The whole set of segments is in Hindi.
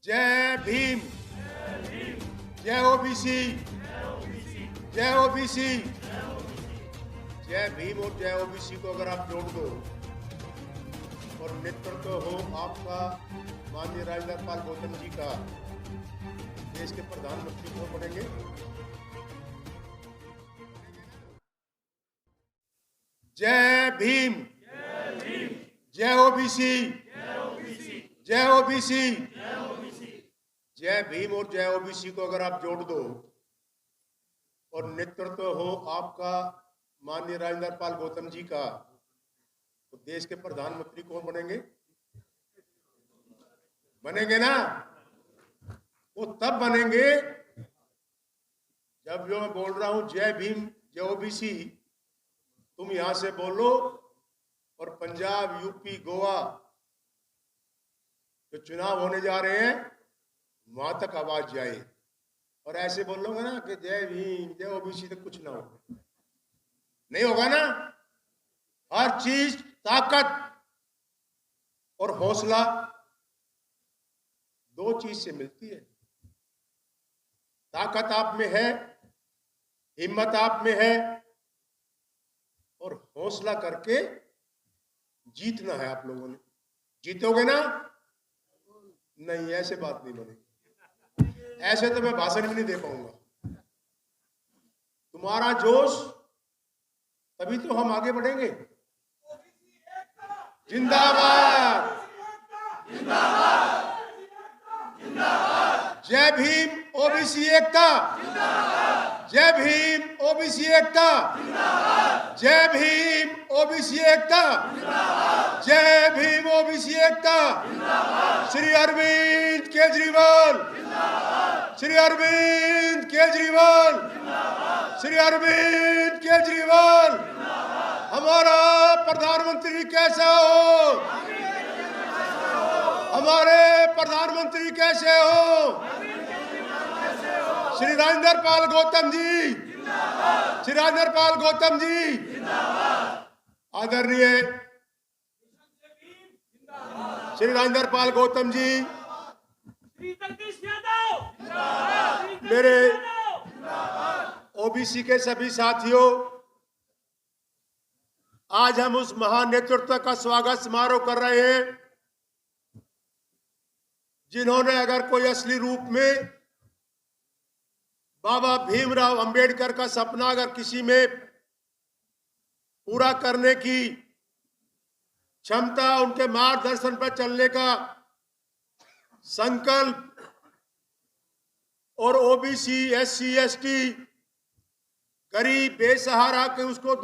जय भीम, जय ओबीसी, जय ओबीसी, जय भीम और जय ओबीसी को अगर आप जोड़ दो और नेतृत्व हो आपका माननीय राजेंद्र पाल गौतम जी का, देश के प्रधानमंत्री कौन बनेंगे? जय भीम, जय ओबीसी, जय ओबीसी, जय भीम और जय ओबीसी को अगर आप जोड़ दो और नेतृत्व हो आपका माननीय राजेंद्र पाल गौतम जी का, तो देश के प्रधानमंत्री कौन बनेंगे? बनेंगे ना? वो तब बनेंगे जब जो मैं बोल रहा हूं जय भीम जय ओबीसी, तुम यहां से बोलो और पंजाब, यूपी, गोवा जो चुनाव होने जा रहे हैं वहां तक आवाज जाए। और ऐसे बोलोगे ना कि जय भीम जय ओबीसी, तो कुछ ना हो, नहीं होगा ना। हर चीज ताकत और हौसला दो चीज से मिलती है। ताकत आप में है, हिम्मत आप में है, और हौसला करके जीतना है आप लोगों ने। जीतोगे ना? नहीं, ऐसे बात नहीं बनेगी। ऐसे तो मैं भाषण भी नहीं दे पाऊंगा। तुम्हारा जोश, तभी तो हम आगे बढ़ेंगे। जिंदाबाद, जय भीम ओबीसी एकता, जय भीम ओबीसी एकता, जय भीम ओबीसी एकता, जय भीम ओबीसी एकता। श्री अरविंद केजरीवाल, श्री अरविंद केजरीवाल, श्री अरविंद केजरीवाल। हमारा प्रधानमंत्री कैसा हो? हमारे प्रधानमंत्री कैसे हो? श्री राजेंद्र पाल गौतम जी, श्री राजेंद्र पाल गौतम जी। आदरणीय श्री राजेंद्र पाल गौतम जी, मेरे ओबीसी के सभी साथियों, आज हम उस महान नेतृत्व का स्वागत समारोह कर रहे हैं जिन्होंने अगर कोई असली रूप में बाबा भीमराव अंबेडकर का सपना अगर किसी में पूरा करने की क्षमता, उनके मार्गदर्शन पर चलने का संकल्प, और ओबीसी, एससी, एसटी, गरीब, बेसहारा के उसको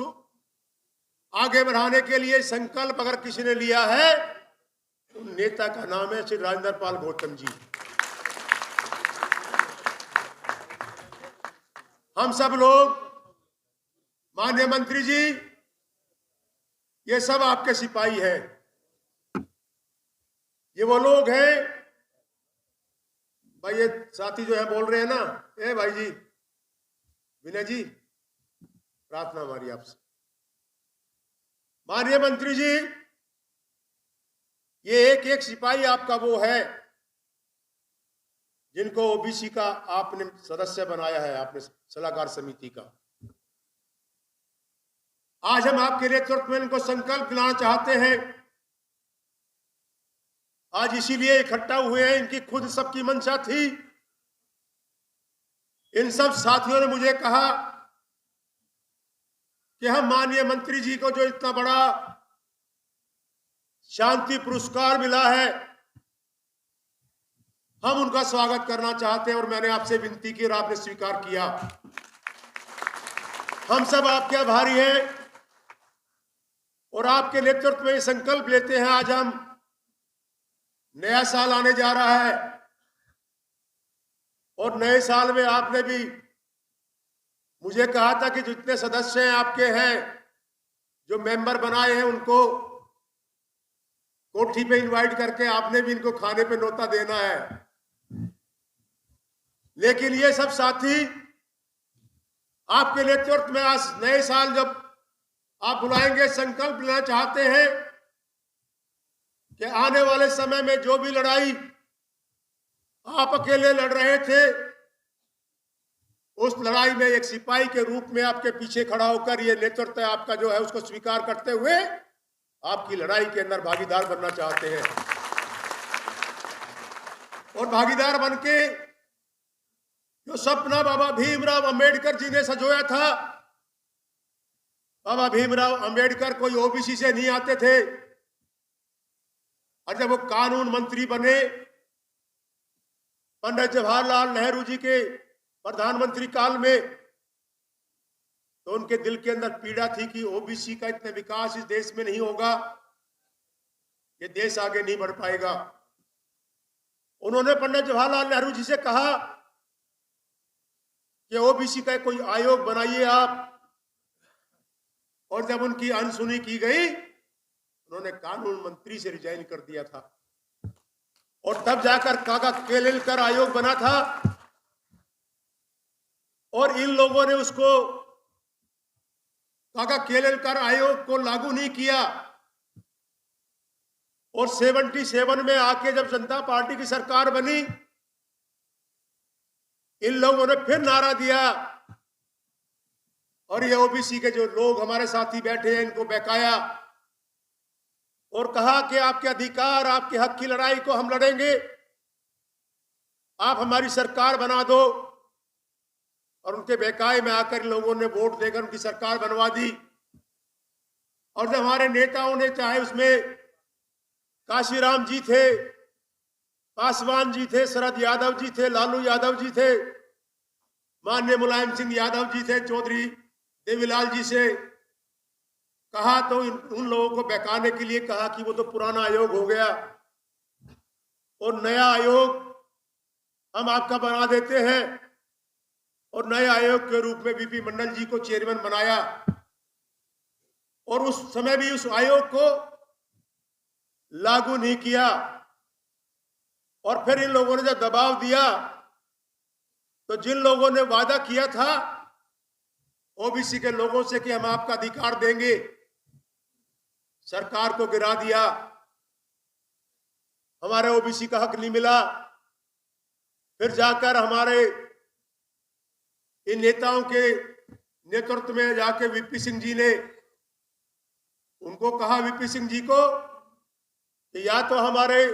आगे बढ़ाने के लिए संकल्प अगर किसी ने लिया है, तो नेता का नाम है श्री राजेंद्र पाल गौतम जी। हम सब लोग, माननीय मंत्री जी, ये सब आपके सिपाही हैं। ये वो लोग हैं भाई, ये साथी जो है बोल रहे हैं ना, ए भाई जी, विनय जी, प्रार्थना हमारी आपसे। माननीय मंत्री जी, ये एक एक सिपाही आपका वो है जिनको ओबीसी का आपने सदस्य बनाया है, आपने सलाहकार समिति का। आज हम आपके नेतृत्व में इनको संकल्प दिलाना चाहते हैं। आज इसीलिए इकट्ठा हुए हैं, इनकी खुद सबकी मंशा थी। इन सब साथियों ने मुझे कहा कि हम माननीय मंत्री जी को जो इतना बड़ा शांति पुरस्कार मिला है, हम उनका स्वागत करना चाहते हैं। और मैंने आपसे विनती की और आपने स्वीकार किया। हम सब आपके आभारी हैं और आपके नेतृत्व में संकल्प लेते हैं। आज हम, नया साल आने जा रहा है और नए साल में आपने भी मुझे कहा था कि जितने सदस्य हैं आपके हैं, जो मेंबर बनाए हैं, उनको कोठी पे इनवाइट करके आपने भी इनको खाने पे न्योता देना है। लेकिन ये सब साथी आपके नेतृत्व में आज नए साल जब आप बुलाएंगे, संकल्प लेना चाहते हैं कि आने वाले समय में जो भी लड़ाई आप अकेले लड़ रहे थे। उस लड़ाई में एक सिपाही के रूप में आपके पीछे खड़ा होकर ये नेतृत्व आपका जो है उसको स्वीकार करते हुए आपकी लड़ाई के अंदर भागीदार बनना चाहते हैं। और भागीदार बनके जो सपना बाबा भीमराव अंबेडकर जी ने सजोया था, बाबा भीमराव अंबेडकर कोई ओबीसी से नहीं आते थे, और जब वो कानून मंत्री बने पंडित जवाहरलाल नेहरू जी के प्रधानमंत्री काल में, तो उनके दिल के अंदर पीड़ा थी कि ओबीसी का इतना विकास इस देश में नहीं होगा, ये देश आगे नहीं बढ़ पाएगा। उन्होंने पंडित जवाहरलाल नेहरू जी से कहा कि ओबीसी का कोई आयोग बनाइए आप। और जब उनकी अनसुनी की गई, उन्होंने कानून मंत्री से रिजाइन कर दिया था। और तब जाकर काका केलेलकर आयोग बना था, और इन लोगों ने उसको काका केलेलकर आयोग को लागू नहीं किया। और 77 में आके जब जनता पार्टी की सरकार बनी, इन लोगों ने फिर नारा दिया, और ये ओबीसी के जो लोग हमारे साथी बैठे हैं इनको बहकाया और कहा कि आपके अधिकार, आपके हक की लड़ाई को हम लड़ेंगे, आप हमारी सरकार बना दो। और उनके बहकाए में आकर लोगों ने वोट देकर उनकी सरकार बनवा दी। और जब हमारे नेताओं ने, चाहे उसमें काशीराम जी थे, पासवान जी थे, शरद यादव जी थे, लालू यादव जी थे, माननीय मुलायम सिंह यादव जी थे, चौधरी देवीलाल जी से कहा, तो उन लोगों को बहकाने के लिए कहा कि वो तो पुराना आयोग हो गया और नया आयोग हम आपका बना देते हैं। और नए आयोग के रूप में बीपी मंडल जी को चेयरमैन बनाया। और उस समय भी उस आयोग को लागू नहीं किया। और फिर इन लोगों ने जब दबाव दिया, तो जिन लोगों ने वादा किया था ओबीसी के लोगों से कि हम आपका अधिकार देंगे, सरकार को गिरा दिया, हमारे ओबीसी का हक नहीं मिला। फिर जाकर हमारे इन नेताओं के नेतृत्व में जाके वीपी सिंह जी ने उनको कहा, वीपी सिंह जी को, कि या तो हमारे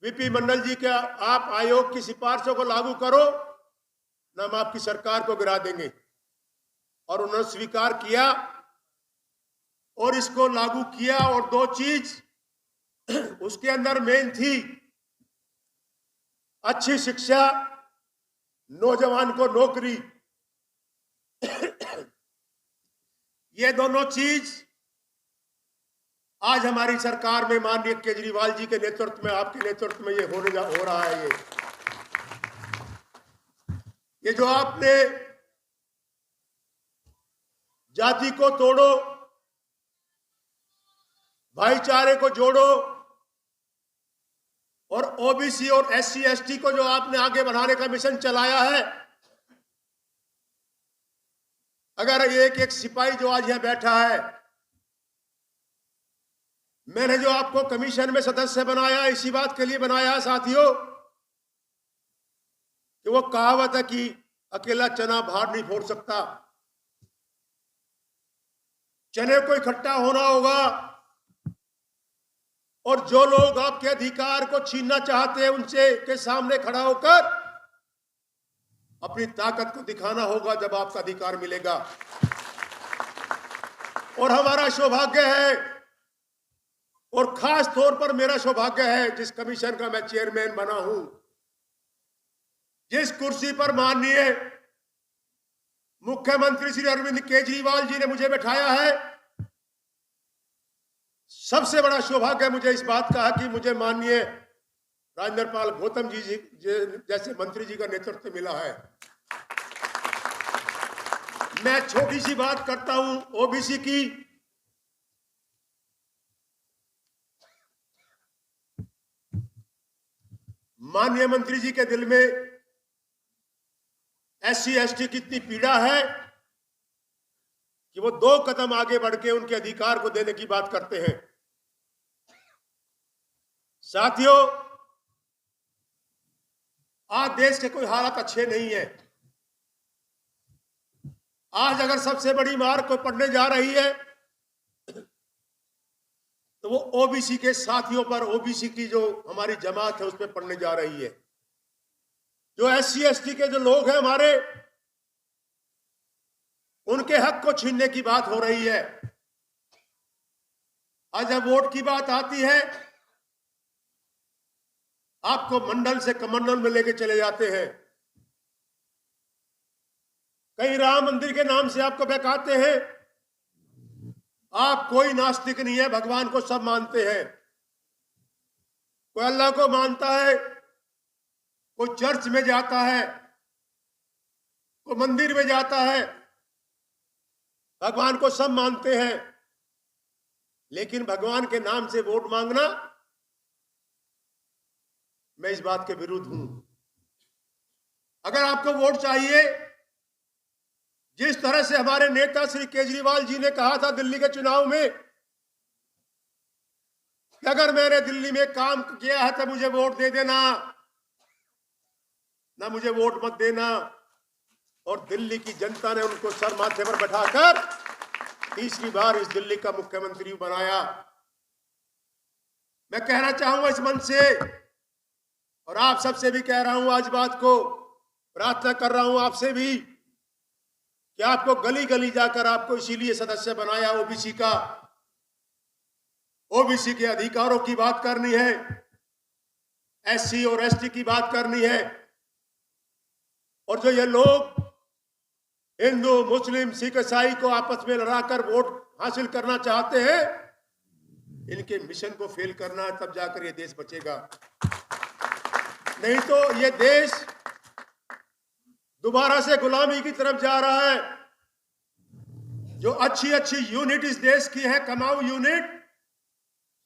वीपी मंडल जी के आप आयोग की सिफारिशों को लागू करो, न हम आपकी सरकार को गिरा देंगे। और उन्होंने स्वीकार किया और इसको लागू किया। और दो चीज उसके अंदर मेन थी, अच्छी शिक्षा, नौजवान को नौकरी। ये दोनों चीज आज हमारी सरकार में माननीय केजरीवाल जी के नेतृत्व में, आपके नेतृत्व में ये हो रहा है। ये जो आपने जाति को तोड़ो, भाईचारे को जोड़ो, और ओबीसी और एससी एसटी को जो आपने आगे बढ़ाने का मिशन चलाया है, अगर एक एक सिपाही जो आज यहां बैठा है, मैंने जो आपको कमीशन में सदस्य बनाया, इसी बात के लिए बनाया साथियों, कि वो कहावत है कि अकेला चना भार नहीं फोड़ सकता, चने को इकट्ठा होना होगा। और जो लोग आपके अधिकार को छीनना चाहते हैं, उनसे के सामने खड़ा होकर अपनी ताकत को दिखाना होगा, जब आपका अधिकार मिलेगा। और हमारा सौभाग्य है, और खास तौर पर मेरा सौभाग्य है, जिस कमीशन का मैं चेयरमैन बना हूं, जिस कुर्सी पर माननीय मुख्यमंत्री श्री अरविंद केजरीवाल जी ने मुझे बैठाया है, सबसे बड़ा सौभाग्य मुझे इस बात का है कि मुझे माननीय राजेंद्र पाल गौतम जी जैसे मंत्री जी का नेतृत्व मिला है। मैं छोटी सी बात करता हूं ओबीसी की। माननीय मंत्री जी के दिल में एससी एसटी की इतनी पीड़ा है कि वो 2 कदम आगे बढ़ के उनके अधिकार को देने की बात करते हैं। साथियों, आज देश के कोई हालात अच्छे नहीं है। आज अगर सबसे बड़ी मार कोई पड़ने जा रही है तो वो ओबीसी के साथियों पर, ओबीसी की जो हमारी जमात है उस पर पड़ने जा रही है। जो SC ST के जो लोग हैं हमारे, उनके हक को छीनने की बात हो रही है। आज जब वोट की बात आती है, आपको मंडल से कमंडल में लेके चले जाते हैं। कहीं राम मंदिर के नाम से आपको बहकाते हैं। आप कोई नास्तिक नहीं है, भगवान को सब मानते हैं। कोई अल्लाह को मानता है, कोई चर्च में जाता है, कोई मंदिर में जाता है, भगवान को सब मानते हैं। लेकिन भगवान के नाम से वोट मांगना, मैं इस बात के विरुद्ध हूं। अगर आपको वोट चाहिए, जिस तरह से हमारे नेता श्री केजरीवाल जी ने कहा था दिल्ली के चुनाव में कि अगर मैंने दिल्ली में काम किया है तो मुझे वोट दे देना, ना मुझे वोट मत देना, और दिल्ली की जनता ने उनको सर माथे पर बैठाकर तीसरी बार इस दिल्ली का मुख्यमंत्री बनाया। मैं कहना चाहूंगा इस मंच से, और आप सबसे भी कह रहा हूं, आज बात को प्रार्थना कर रहा हूं आपसे भी कि आपको गली गली जाकर आपको इसीलिए सदस्य बनाया ओबीसी का। ओबीसी के अधिकारों की बात करनी है, SC और ST की बात करनी है। और जो ये लोग हिंदू, मुस्लिम, सिख, ईसाई को आपस में लड़ाकर वोट हासिल करना चाहते हैं, इनके मिशन को फेल करना है, तब जाकर ये देश बचेगा। नहीं तो ये देश दोबारा से गुलामी की तरफ जा रहा है। जो अच्छी अच्छी यूनिट इस देश की है, कमाऊ यूनिट,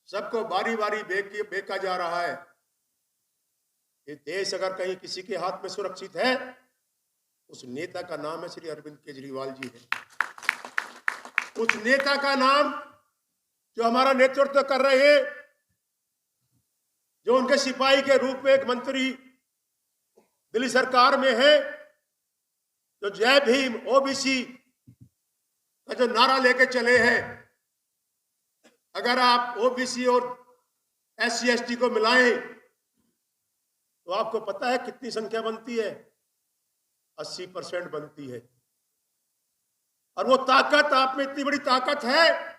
सबको बारी बारी बेचा जा रहा है। ये देश अगर कहीं किसी के हाथ में सुरक्षित है, उस नेता का नाम है श्री अरविंद केजरीवाल जी है। उस नेता का नाम जो हमारा नेतृत्व कर रहे हैं, जो उनके सिपाही के रूप में एक मंत्री दिल्ली सरकार में है, जो जय भीम ओबीसी का जो नारा लेके चले हैं। अगर आप ओबीसी और SC ST को मिलाएं तो आपको पता है कितनी संख्या बनती है? 80% बनती है। और वो ताकत, आप में इतनी बड़ी ताकत है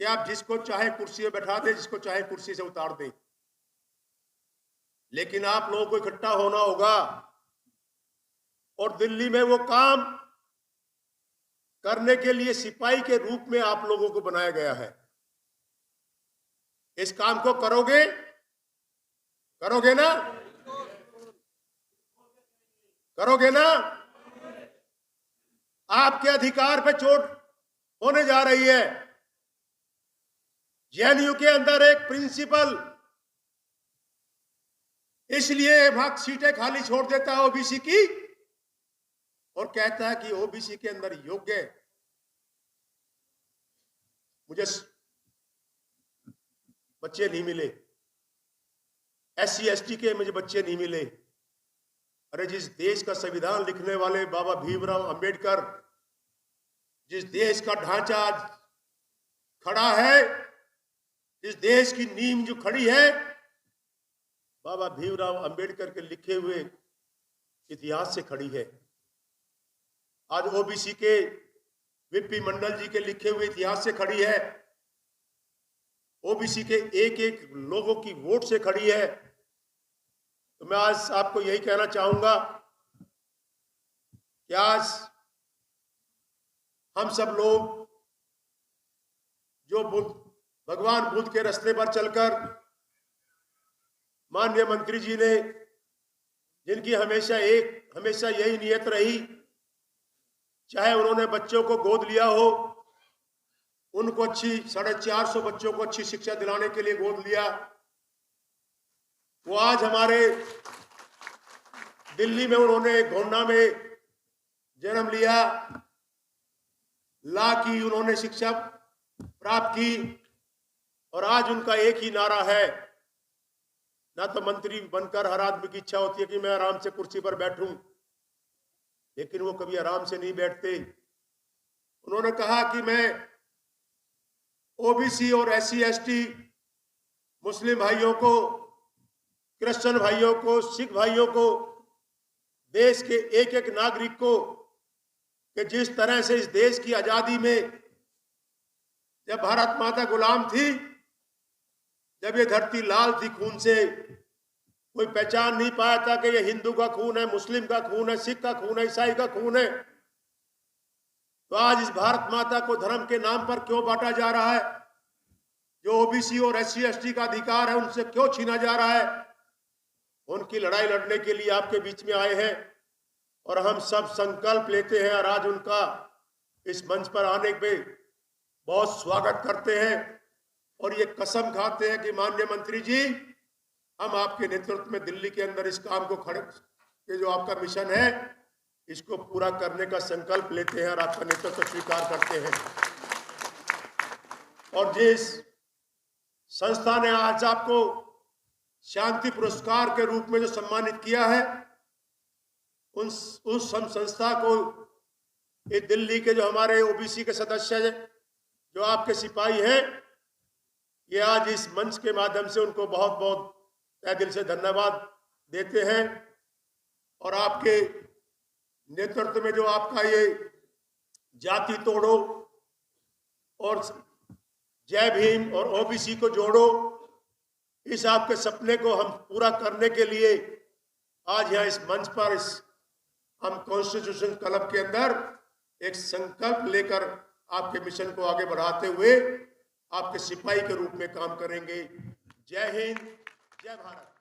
कि आप जिसको चाहे कुर्सी पे बैठा दे, जिसको चाहे कुर्सी से उतार दे। लेकिन आप लोगों को इकट्ठा होना होगा, और दिल्ली में वो काम करने के लिए सिपाही के रूप में आप लोगों को बनाया गया है। इस काम को करोगे? करोगे ना? करोगे ना? आपके अधिकार पे चोट होने जा रही है। JNU के अंदर एक प्रिंसिपल इसलिए वहां सीटें खाली छोड़ देता है ओबीसी की, और कहता है कि ओबीसी के अंदर योग्य मुझे बच्चे नहीं मिले, SC ST के मुझे बच्चे नहीं मिले। अरे जिस देश का संविधान लिखने वाले बाबा भीमराव अंबेडकर, जिस देश का ढांचा आज खड़ा है, इस देश की नींव जो खड़ी है, बाबा भीमराव अंबेडकर के लिखे हुए इतिहास से खड़ी है। आज ओबीसी के VP मंडल जी के लिखे हुए इतिहास से खड़ी है। ओबीसी के एक एक लोगों की वोट से खड़ी है। तो मैं आज आपको यही कहना चाहूंगा कि आज हम सब लोग जो भगवान बुद्ध के रास्ते पर चलकर, माननीय मंत्री जी ने, जिनकी हमेशा यही नियत रही, चाहे उन्होंने बच्चों को गोद लिया हो, उनको 450 बच्चों को अच्छी शिक्षा दिलाने के लिए गोद लिया, वो आज हमारे दिल्ली में उन्होंने गोंडा में जन्म लिया, ला की उन्होंने शिक्षा प्राप्त की, और आज उनका एक ही नारा है ना तो मंत्री बनकर हर आदमी की इच्छा होती है कि मैं आराम से कुर्सी पर बैठूं, लेकिन वो कभी आराम से नहीं बैठते। उन्होंने कहा कि मैं ओबीसी और एससी एसटी, मुस्लिम भाइयों को, क्रिश्चियन भाइयों को, सिख भाइयों को, देश के एक एक नागरिक को, कि जिस तरह से इस देश की आजादी में जब भारत माता गुलाम थी, जब ये धरती लाल थी खून से, कोई पहचान नहीं पाया था कि ये हिंदू का खून है, मुस्लिम का खून है, सिख का खून है, ईसाई का खून है, तो आज इस भारत माता को धर्म के नाम पर क्यों बांटा जा रहा है? जो ओबीसी और एससी एसटी का अधिकार है उनसे क्यों छीना जा रहा है? उनकी लड़ाई लड़ने के लिए आपके बीच में आए हैं और हम सब संकल्प लेते हैं और आज उनका इस मंच पर आने पे बहुत स्वागत करते हैं और ये कसम खाते हैं कि माननीय मंत्री जी, हम आपके नेतृत्व में दिल्ली के अंदर इस काम को खड़े, ये जो आपका मिशन है इसको पूरा करने का संकल्प लेते हैं और आपका नेतृत्व स्वीकार करते हैं। और जिस संस्था ने आज आपको शांति पुरस्कार के रूप में जो सम्मानित किया है, उस संस्था को, ये दिल्ली के जो हमारे ओबीसी के सदस्य हैं, जो आपके सिपाही हैं, ये आज इस मंच के माध्यम से उनको बहुत बहुत तहे दिल से धन्यवाद देते हैं। और आपके नेतृत्व में जो आपका ये जाति तोड़ो और जय भीम और ओबीसी को जोड़ो, इस आपके सपने को हम पूरा करने के लिए आज यहाँ इस मंच पर हम कॉन्स्टिट्यूशन क्लब के अंदर एक संकल्प लेकर आपके मिशन को आगे बढ़ाते हुए आपके सिपाही के रूप में काम करेंगे। जय हिंद, जय भारत।